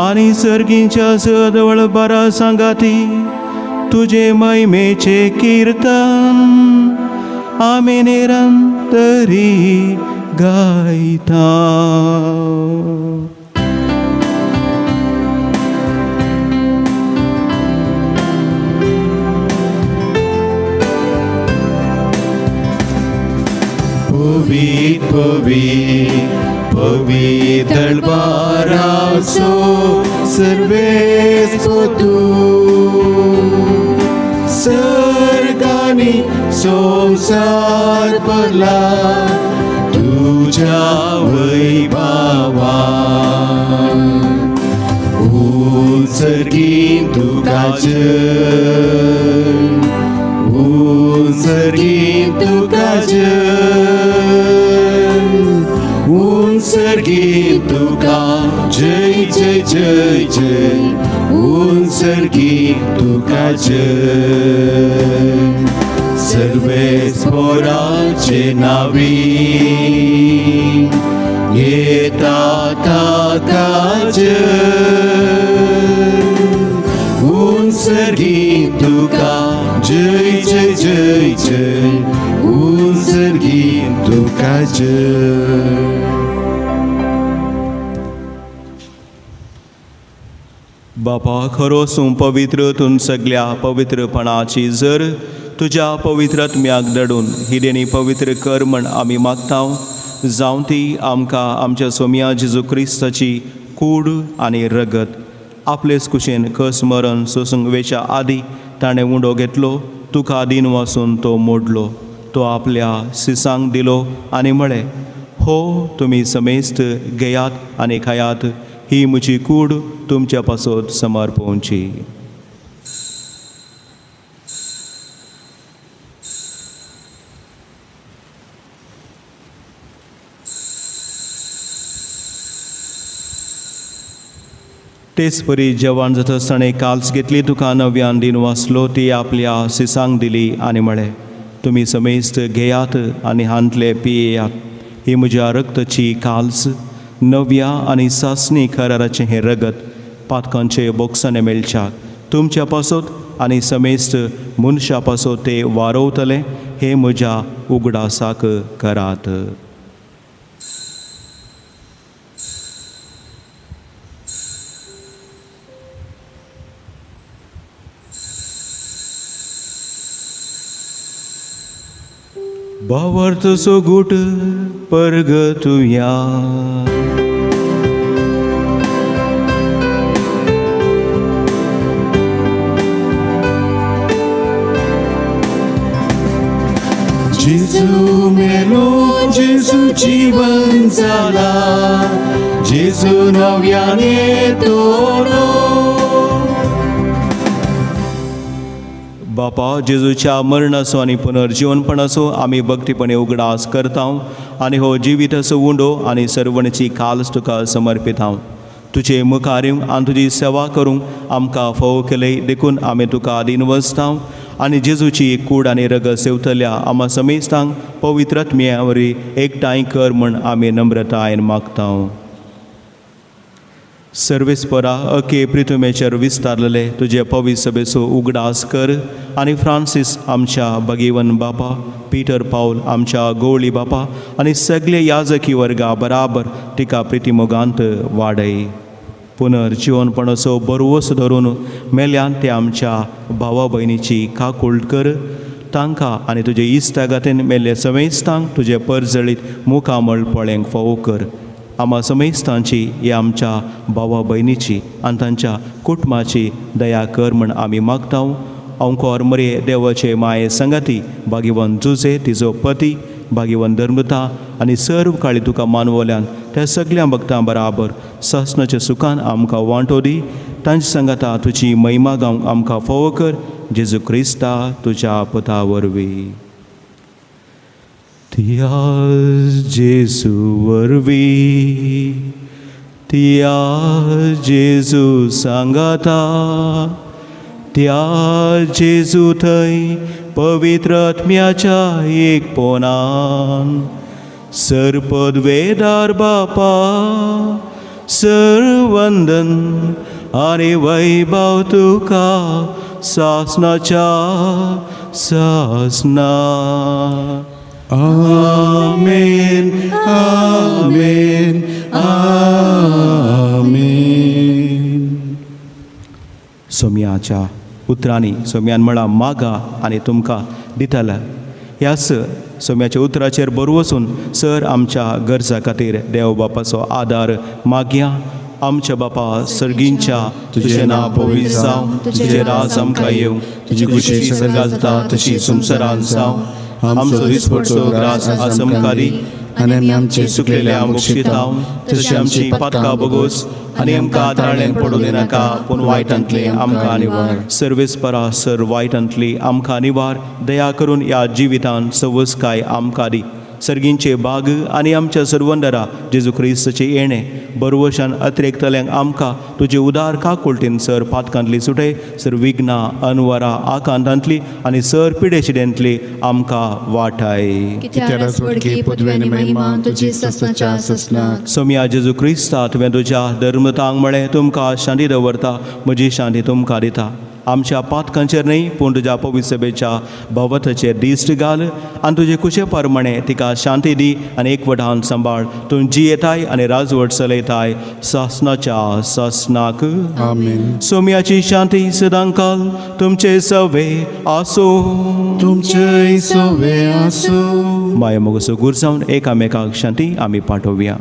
आनी सर्गीच्या सदवळ बरा सांगाती तुजे महिमेचे कीर्तन आमी निरंतरी गायता. पवित पवित पवित दरबाराचो सर्वेस्पर तूं सर्गांनी संसार भरला तुझ्या वैभवान. उत्सर्गीन तुका जय उत्सर्गीन तुका जय उत्सर्गीन तुका जय जय जय जय उत्सर्गीन तुका जय. सर्वेस्पराचे नावी येता ताका जय उत्सर्गीन तुका जय जय जय जय उत्सर्गीन तुका जय. बापा खरो सूं पवित्र तूं सगळ्या पवित्रपणाची जर तुज्या पवित्रात्म्याक दडून ही देणी पवित्र कर म्हण आमी मागतांव जावं ती आमकां आमच्या सोम्या जेजू क्रिस्ताची कूड आनी रगत आपलेच कुशेन कस मरण सोसूंक वेच्या आदी ताणें उंडो घेतलो, तुका दिन वचून तो मोडलो. तो आपल्या सिसांक दिलो आनी म्हळें, हो तुमी समेस्त घेयात आनी खायात, ही म्हजी कूड तुमच्या पासत समर्पोवची. तेच परी जेवण जाता आसतना काल्स घेतली, तुका नव्यान दिन वाचलो, ती आपल्या सिसांक दिली आनी म्हळें, तुमी समेस्त घेयात आनी हांतले पियेयात, ही म्हज्या रक्ताची काल्स, नव्या आनी सासणी कराराचें हें रगत पातकांचे बोक्साने मेळच्याक तुमच्या पासत आनी समेस्त मनशा पासत ते वारोवतले, हे म्हज्या उगडासाक करात. बावर्त सोगूट परगतुया. जेजू मेलो, जेजू जीवन जाला, जेजू नव्याने येतलो. बापा, जेजूच्या मरणाचो आनी पुनर्जीवनपणाचो आमी भक्तीपणे उगडास करता आनी हो जिविताचो उंडो आनी सर्वणची काल्स तुका समर्पिता. तुजे मुखार आनी तुजी सेवा करूंक आमकां फोव केले देखून आमी तुका दिन वचता आनी जेजूची कूड आनी रगत सेवतल्या आमा समेस्तांक पवित्रात्म्या वरी एकठांय कर म्हण आमी नम्रतायेन मागता. सर्वेस्परा अके प्रितुमेचेर विस्तारलेले तुजे पवित्र सभेचो उगडास कर आनी फ्रांसीस आमच्या भगिवन बापा, पीटर पावल आमच्या गवळी बापा आनी सगळे याजकी वर्गा बराबर तिका प्रितिमोगांत वाडय. पुनर्जीवनपणाचो बरवस धरून मेल्यान ते आमच्या भावा भयणीची काकूळट कर. तांकां आनी तुजे इश्टागातीन मेल्ले समेस्तांक तुजे परजळीत मुखामळ पळेंक फोव कर. आमा समेस्तांची ह्या आमच्या भावा भयणीची आनी तांच्या कुटुंबाची दया कर म्हण आमी मागता. अंकोर मरे देवाचे माये संगाती भागिवन जुजे तिजो पती भागिवन धर्मता आनी सर्व काळी तुका मानवल्यान त्या सगळ्या भक्तां बराबर सासणाच्या सुखान आमकां वांटो दी. तांच्या संगाता तुजी महिमा गावंक आमकां फोव कर. जेजू क्रिस्ता तुज्या पुता वरवीं. त्या जेजू वरवीं, त्या जेजू सांगाता, त्या जेजू थंय पवित्र आत्म्याच्या एकपणान सरपद वेदार बापा सर्वंदन आनी वैभव तुका सासणाच्या सासना. आमेन, आमेन, आमेन. सोम्याच्या उतरांनी सोम्यान म्हणा मागा आनी तुमकां दितला. ह्याच सोम्याच्या उतराचेर बरोवसून सर आमच्या गरजा खातीर देव बापाचो आदार मागया. आमच्या बापा सर्गींच्या तुजें नांव पवित्र जावं, तुजें राज आमकां येवं, तुजी खुशी स्वर्गांत जाता तशी संवसारांत जावं. आमचो दिसपडचो ग्रास आज आमकां दी आनी आमी आमचे सुकलेले आमोक्षिता तशी आमची पातकां बोगोस आनी आमकां ताळ्यान पडूं दिनाका पूण वायटांतले आमकां निवार. सर्वेस्परा सर वायटांतली आमकां निवार. दया करून ह्या जिवितांत सवस्काय आमकां दी. सर्गींचे बाग आनी आमच्या सर्वंडरा जेजू क्रिस्ताचे येणे बरवशान अतिरेकतल्यांक आमकां तुजे उदार काकुळटीन सर पातकांतली सुटय. सर विघ्नां अनवरां आकांतांतली आनी सर पिडेशिडेंतली आमकां वाटाय. सोम्या जेजू क्रिस्ता तुवें तुज्या धर्मतांक म्हळें तुमकां शांती दवरता, म्हजी शांती तुमकां दिता. आमच्या पातकांचेर न्हय पूण तुज्या पवित्र सभेच्या भवताचेर दिश्ट घाल आनी तुजे कुशे प्रमाणे तिका शांती दी आनी एकवटान सांबाळ. तूं जियेताय आनी राजवट चलयताय सासणाच्या सासणाक. आमेन. सोम्याची शांती सदांकाल तुमचे सवे आसूं. तुमचे सवे आसूं. माया मोगसो गुर जावन एकामेकाक शांती आमी पाठोवया.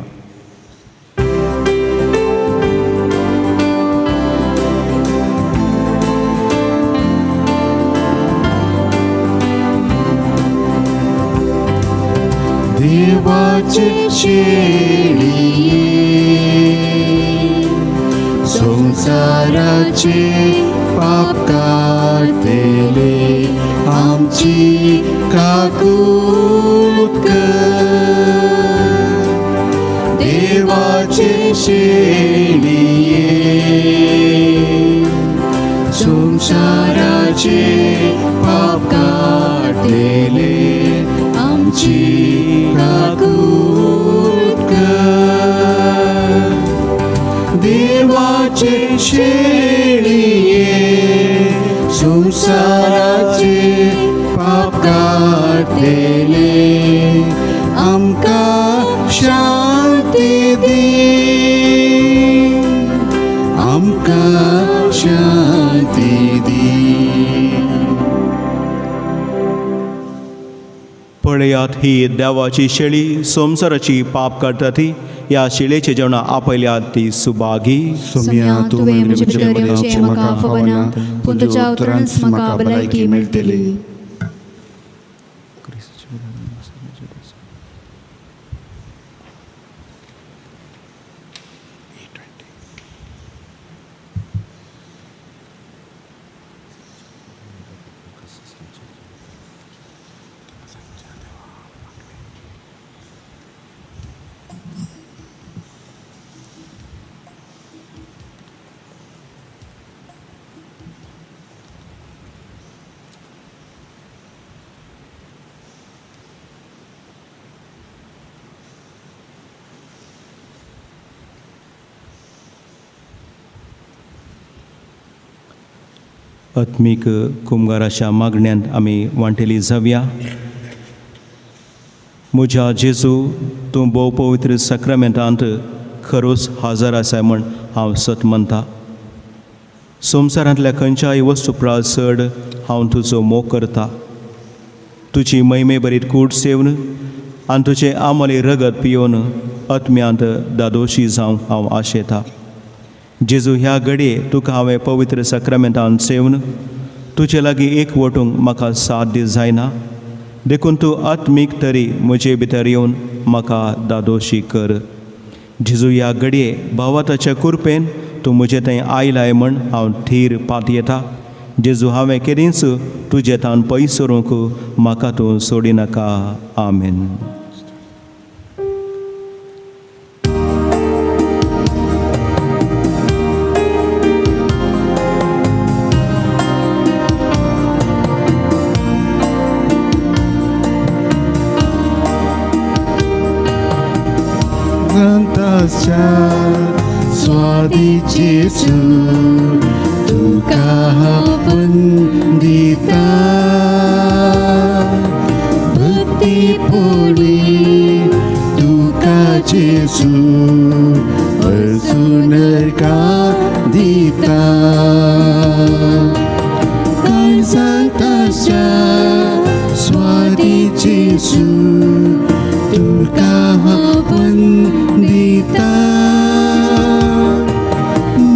देवाचे शेळिये संसाराचे पाप काढलेले आमची काकूट कर देवाचे शेळिये संसाराचे पाप काढलेले आमची काकूट कर देवाचे शेळिये संसाराचे पाप काढलेले आमका शांती दी आमका शांती दी पळयात ही देवाची शेळी संसाराची पाप काढता ती या शेळेचे जेवणा आपल्यात ती सुभागी सोम्या तुवें म्हजे भितरचे म्हाका फवना पूण तुज्या उतरांच म्हाका भलायकी मेळटली आत्मीक कुमगाराच्या मागण्यांत आमी वांटेली जावया. म्हज्या जेजू तूं भोव पवित्र सक्रामेंटांत खरोच हजर आसाय म्हण हांव सत म्हणटा. संवसारांतल्या खंयच्याय वस्तू उपरांत चड हांव तुजो मोग करता. तुजी महिमे बरीत कूड सेवन आनी तुजें आमोले रगत पियोवन आत्म्यांत दादोशी जावंक हांव आशेतां. जेजू ह्या घडये तुका हांवें पवित्र सक्रामेंटान सेवन तुजे लागीं एक वटूंक म्हाका साथ दी जायना. देखून तूं आत्मीक तरी म्हजे भितर येवन म्हाका दादोशी कर. जेजू ह्या घडये भावाताच्या कृपेन तूं म्हजे थंय आयलाय म्हण हांव थीर पातयेता. जेजू हांवें केदींच तुजे थान पयस सरूंक म्हाका तूं सोडिनाका. आमेन. स्वादी जेजू तुका वंदिता भक्ती पोळी तुका जेजू अजून का दिता. काय सांगताच्या स्वादी जेजू तुका वंदिता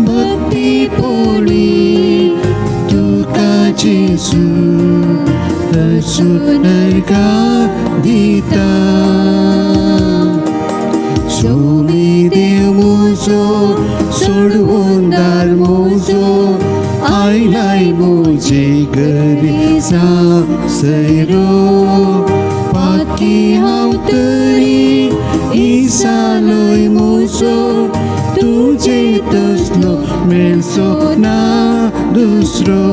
भक्ती पोळी तुका जेजू अजून का दिता. सोमी देव मोजो सोडवून दार मोजो आयलाय मोजे घरी सैरो पाकी हांव तरी इसालोय मोजो तुजे तसलो मेळचो ना दुसरो.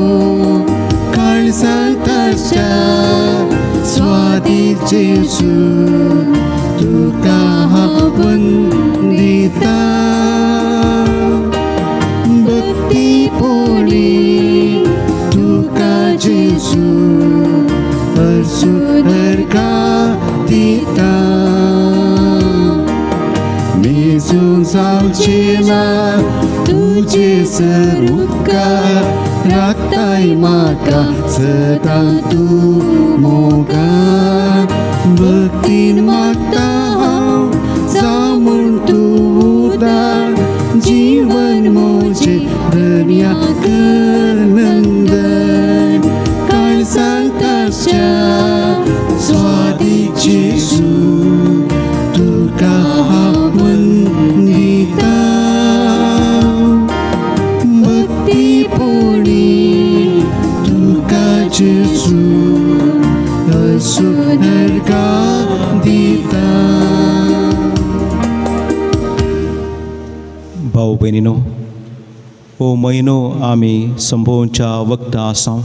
काळजांताच्या स्वादी जेजू तुका वंदिता भक्ती पोळी तुका जेजू अजून का दिता. मेजून जावचे ना तुजे सर उपकार राखताय म्हाका सदां तूं मोगान. भक्तीन मागता हांव जावं म्हूण तूं उदार जीवन मोजे धन्या नंदन. काळजांताच्या स्वादी जेजू भाऊ भयणीनो, हो म्हयनो आमी संपोवच्या वखदां आसां.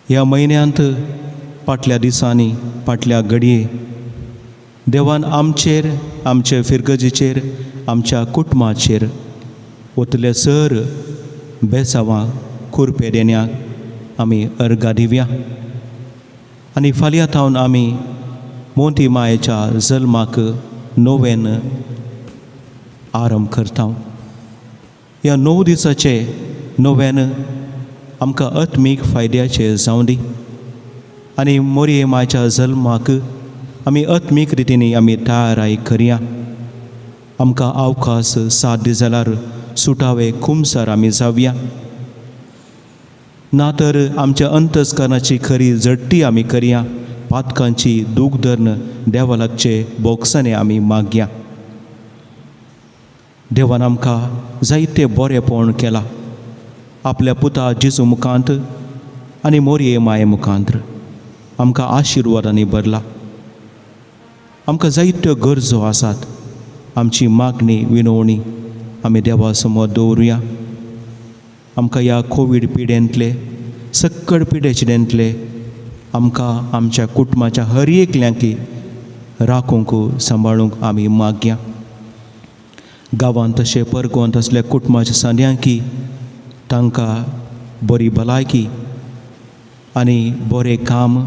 ह्या म्हयन्यांत फाटल्या दिसांनी फाटल्या घडये देवान आमचेर, आमचे फिरगजेचेर, आमच्या कुटुंबाचेर वतले सर बेसांवां खुरपे देण्याक आमी अर्गां दिवया. आनी फाल्यां थावन आमी मोठी मायेच्या जल्माक नोवेन आरंभ करता. ह्या 9 दिसाचे नोवेन आमकां आत्मीक फायद्याचे जावं दी. आनी मोरये मायच्या जल्माक आमी आत्मीक रितीनी आमी तयाराय करया. आमकां अवकाश साथ दी जाल्यार सुटावे खुमसार आमी जावया. ना तर आमच्या अंतस्करणाची खरी जट्टी आमी करया. पातकांची दूख धरण देवालाचे बोगसाने आमी मागया. देवान आमकां जायते बरेपण केलां आपल्या पुता जेजू मुखांत आनी मोरये माये मुखांत आमकां आशिर्वादांनी भरला. आमकां जायत्यो गरजो आसात. आमची मागणी विनवणी आमी देवा समोर दवरुया. आमकां ह्या कोवीड पिडेंतले सक्कड पिडेचिडेंतले आमकां आमच्या कुटुंबाच्या हर एकल्यांकी राखूंक सांबाळूंक आमी मागया. गांवांत तशें परगोंत असल्या कुटुंबाच्या सांद्यांकी तांकां बरी भलायकी आनी बरें काम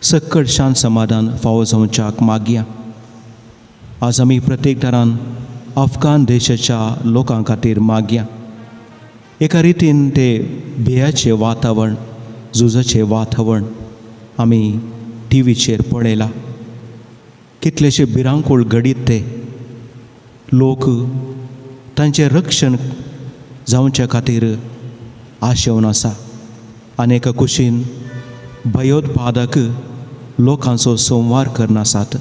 सक्कड शांत समाधान फावो जावच्याक मागया. आज आमी प्रत्येक दारान अफगान देशाच्या लोकां खातीर मागया. एका रितीन ते भियाचें वातावरण, झुजाचें वातावरण आमी टीव्हीचेर पळयलां. कितलेशे भिरांकूळ घडीत ते लोक तांचें रक्षण जावच्या खातीर आशेवन आसा. आनी एका कुशीन भयोत्पादक लोकांचो संवार करनासात.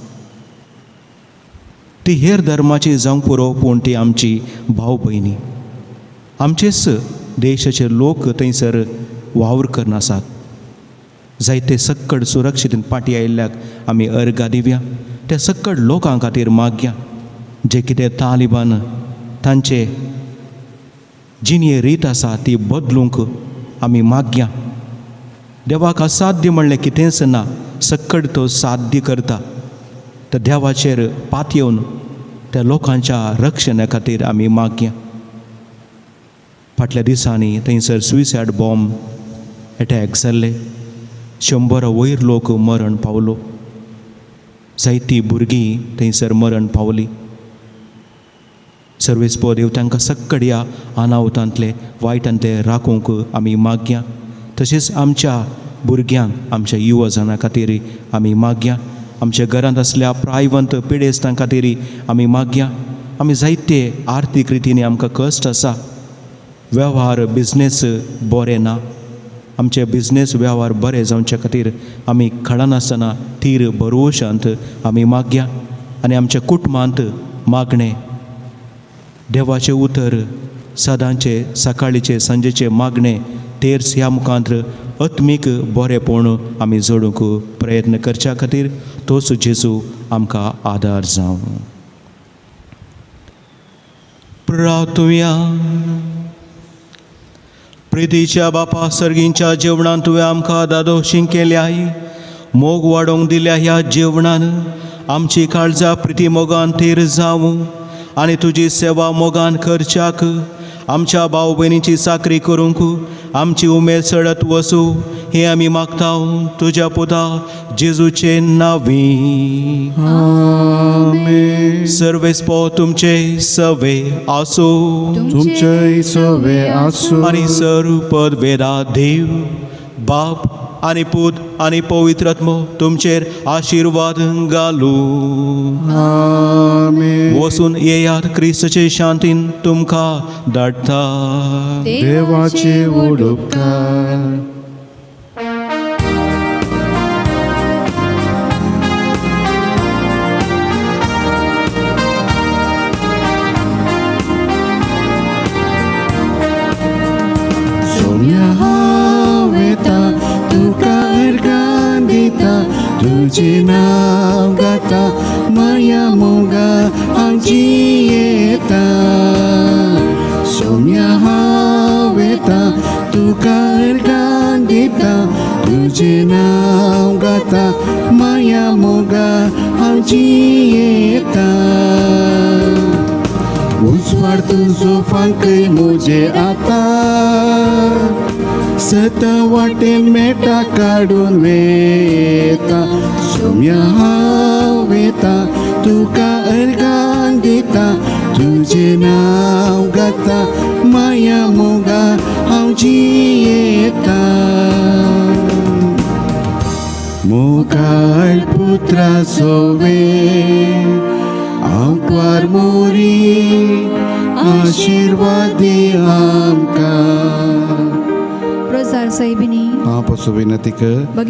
ती हेर धर्माची जावंक पुरो पूण ती आमची भाव भयणी. आमचेच देशाचे लोक थंयसर वावर करनासात. जायते सक्कड सुरक्षित पाटी आयिल्ल्याक आमी अर्गां दिवया. त्या सक्कड लोकां खातीर मागया जे कितें तालिबान तांचे जिणे रीत आसा ती बदलूंक आमी मागया. देवाक असाध्य म्हणलें कितेंच ना. सक्कड तो साध्य करता. त्या देवाचेर पात येवन त्या लोकांच्या रक्षणा खातीर आमी मागया. फाटल्या दिसांनी थंयसर सुइसायड बॉम्ब अटॅक जाल्ले. 100 वयर लोक मरण पावलो. जायतीं भुरगीं थंयसर मरण पावलीं. सर्वेस्पो देव तांकां सक्कड ह्या अनाहुतांतले वायटांतले राखूंक आमी मागया. तशेंच आमच्या भुरग्यांक, आमच्या युवजनां खातीर आमी मागया. आमच्या घरांत असल्या प्रायवंत पिडेस्तां खातीर आमी मागया. आमी जायते आर्थीक रितीन आमकां कश्ट आसा. वेव्हार बिझनेस बरे ना. आमचे बिझनेस वेव्हार बरे जावचे खातीर आमी खडानासतना थीर भरवशांत आमी मागया. आनी आमच्या कुटुंबांत मागणें देवाचें उतर सदांचे सकाळीचे सांजेचे मागणें तेर्स ह्या मुखांत्र आत्मीक बरेपण आमी जोडूंक प्रयत्न करच्या खातीर तोच जेजू आमकां आदार जावं. प्रार्थुया. प्रितीच्या बापा सर्गींच्या जेवणान तुवें आमकां दादोशी केल्याय. मोग वाडोवंक दिल्या ह्या जेवणान आमची काळजां प्रिती मोगान थीर जावं आनी तुजी सेवा मोगान करच्याक आमच्या भाव भयणीची साकरी करूंक आमची उमेद सडत वचूं हें आमी मागता तुज्या पुता जेजूचे नांवी. आमेन. सर्वेस्पो तुमचे सवे आसूं. तुमचे सवे आसूं. आनी सर्वपद वेदा देव बाप आनी पूत आनी पवित्रात्मो तुमचेर आशिर्वाद घालूं. आमेन. वचून येयात क्रिस्ताचे शांतीन तुमकां धाडटा. देवाचे उपकार. तुझे नाव गाता माया मोगा आजी येता. तुझे नाव गाता माया मोगा हांव जियेता उजवाड तुजो फांकय मोजे आता सत वाटेन मेटा काडून वेता सोम्या हांव वेता तुका अर्गान दिता तुझे नाव गाता माया मोगा हांव जियेता मोगाळ पुत्राचो वेळ हांव क्वार मोरी आशिर्वाद दी आमकां प्रसार साहेबिनी हांव पसू विनंती कर